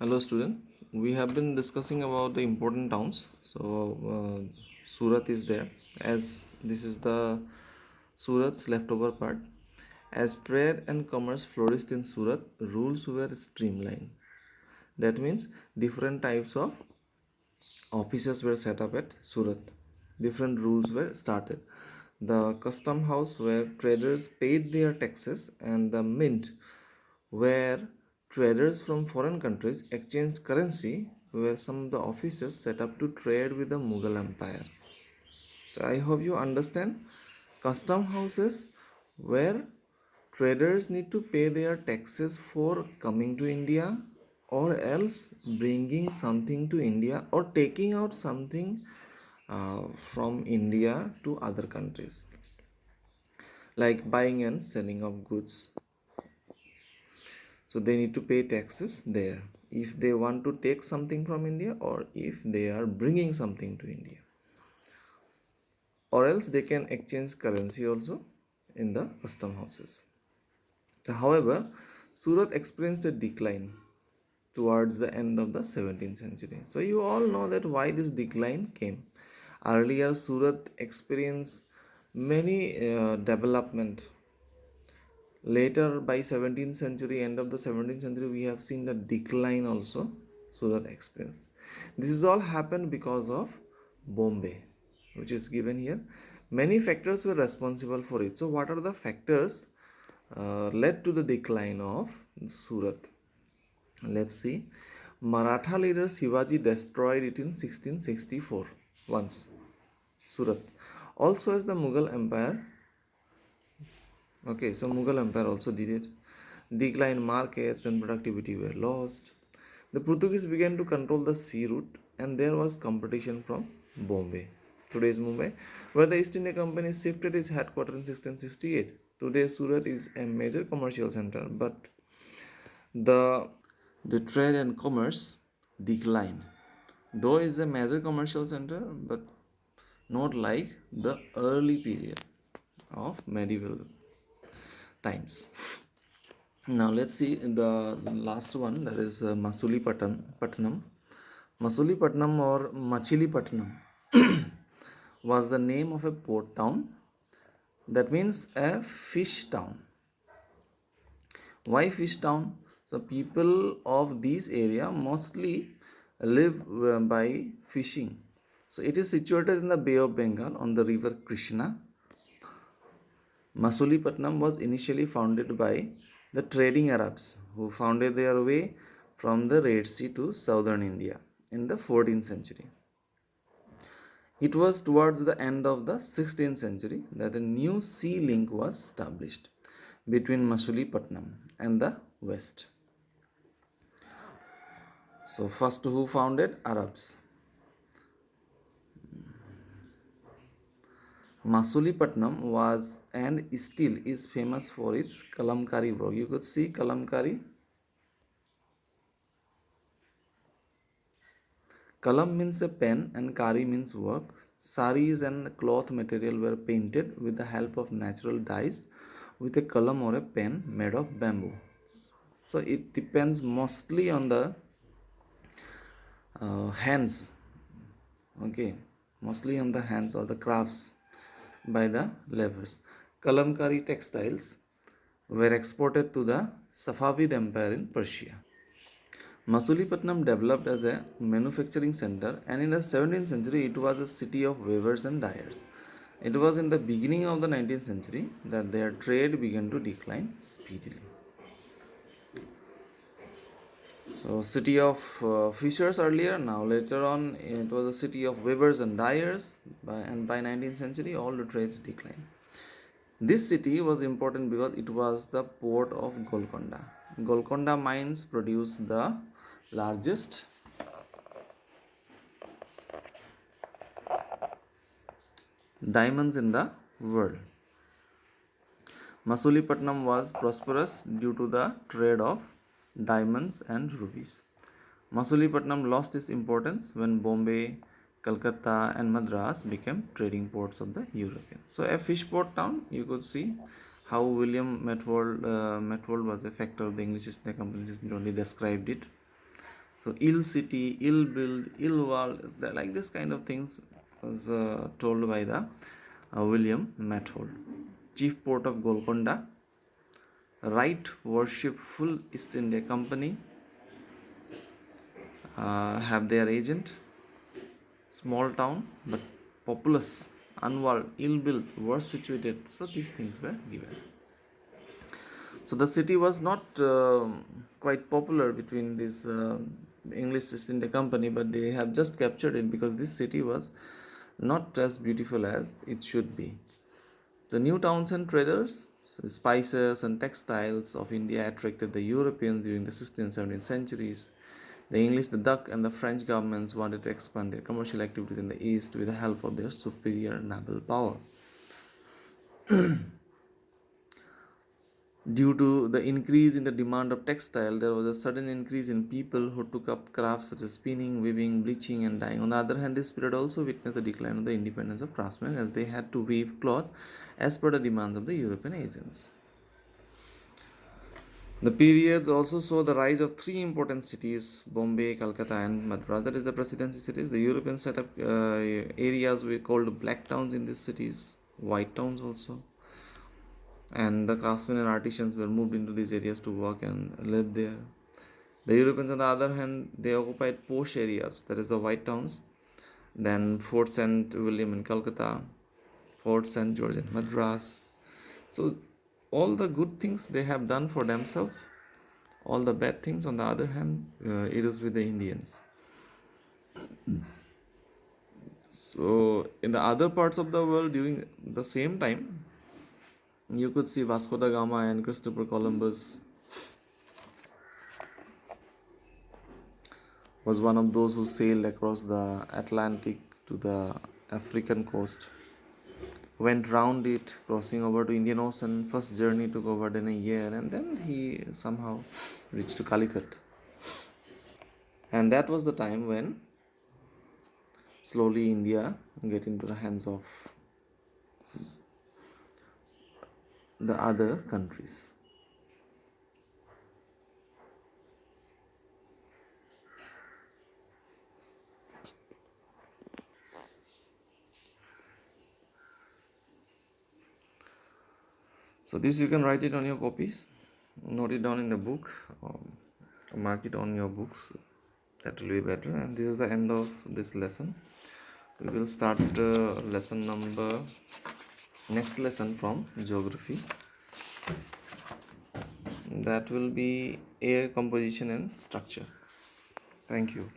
Hello student, we have been discussing about the important towns. Surat is there as this is the Surat's leftover part. As trade and commerce flourished in Surat, rules were streamlined. That means different types of offices were set up at Surat. Different rules were started. The custom house where traders paid their taxes and the mint where traders from foreign countries exchanged currency were some of the offices set up to trade with the Mughal Empire. So I hope you understand. Custom houses where traders need to pay their taxes for coming to India or else bringing something to India or taking out something from India to other countries, like buying and selling of goods. So they need to pay taxes there if they want to take something from India or if they are bringing something to India, or else they can exchange currency also in the custom houses. However, Surat experienced a decline towards the end of the 17th century. So you all know that why this decline came. Earlier, Surat experienced many development. Later, by 17th century, end of the 17th century, we have seen the decline also Surat experienced. This is all happened because of Bombay, which is given here. Many factors were responsible for it. So, what are the factors led to the decline of Surat? Let's see. Maratha leader Shivaji destroyed it in 1664 once, Surat. Also, as the Mughal Empire. Okay, so Mughal Empire also did it. Declined markets and productivity were lost. The Portuguese began to control the sea route, and there was competition from Bombay, today's Mumbai, where the East India Company shifted its headquarters in 1668. Today, Surat is a major commercial center, but the the trade and commerce declined. Though is a major commercial center, but not like the early period of medieval times. Now let's see the last one, that is Patnam. Patnam or Machilipatnam was the name of a port town. That means a fish town. Why fish town? So people of this area mostly live by fishing. So it is situated in the Bay of Bengal on the river Krishna. Masulipatam was initially founded by the trading Arabs who founded their way from the Red Sea to southern India in the 14th century. It was towards the end of the 16th century that a new sea link was established between Masulipatam and the west. So first who founded? Arabs. Masulipatam was and still is famous for its kalamkari work. You could see kalamkari. Kalam means a pen and kari means work. Saris and cloth material were painted with the help of natural dyes with a kalam or a pen made of bamboo. So it depends mostly on the hands. Okay, mostly on the hands or the crafts by the laborers. Kalamkari textiles were exported to the Safavid Empire in Persia. Masulipatam developed as a manufacturing center, and in the 17th century it was a city of weavers and dyers. It was in the beginning of the 19th century that their trade began to decline speedily. So, city of fishers earlier, now later on it was a city of weavers and dyers, and by 19th century all the trades declined. This city was important because it was the port of Golconda. Golconda mines produced the largest diamonds in the world. Masulipatam was prosperous due to the trade of diamonds and rubies. Masulipatam lost its importance when Bombay, Calcutta and Madras became trading ports of the Europeans. So a fish port town, you could see how William Metwold was a factor of the English East India Company, just only described it. So ill city, ill build, ill wall, like this kind of things was told by the William Mathold. Chief port of Golconda, right worshipful East India Company have their agent, small town but populous, unwalled, ill built, were situated. So these things were given. So the city was not quite popular between this English East India Company, but they have just captured it because this city was not as beautiful as it should be. The new towns and traders, so spices and textiles of India attracted the Europeans during the 16th and 17th centuries. The English, the Dutch, and the French governments wanted to expand their commercial activities in the East with the help of their superior naval power. Due to the increase in the demand of textile, there was a sudden increase in people who took up crafts such as spinning, weaving, bleaching, and dyeing. On the other hand, this period also witnessed a decline of the independence of craftsmen as they had to weave cloth as per the demands of the European agents. The periods also saw the rise of three important cities, Bombay, Calcutta, and Madras. That is the presidency cities. The Europeans set up areas we called black towns in these cities, white towns also. And the craftsmen and artisans were moved into these areas to work and live there. The Europeans, on the other hand, they occupied posh areas, that is the white towns. Then Fort St. William in Calcutta, Fort St. George in Madras. So all the good things they have done for themselves, all the bad things, on the other hand, it is with the Indians. So in the other parts of the world during the same time, you could see Vasco da Gama and Christopher Columbus was one of those who sailed across the Atlantic to the African coast, went round it, crossing over to Indian Ocean. First journey took over than a year, and then he somehow reached to Calicut. And that was the time when slowly India get into the hands of the other countries. So this you can write it on your copies, note it down in the book, mark it on your books. That will be better. And this is the end of this lesson. We will start next lesson from geography. That will be air composition and structure. Thank you.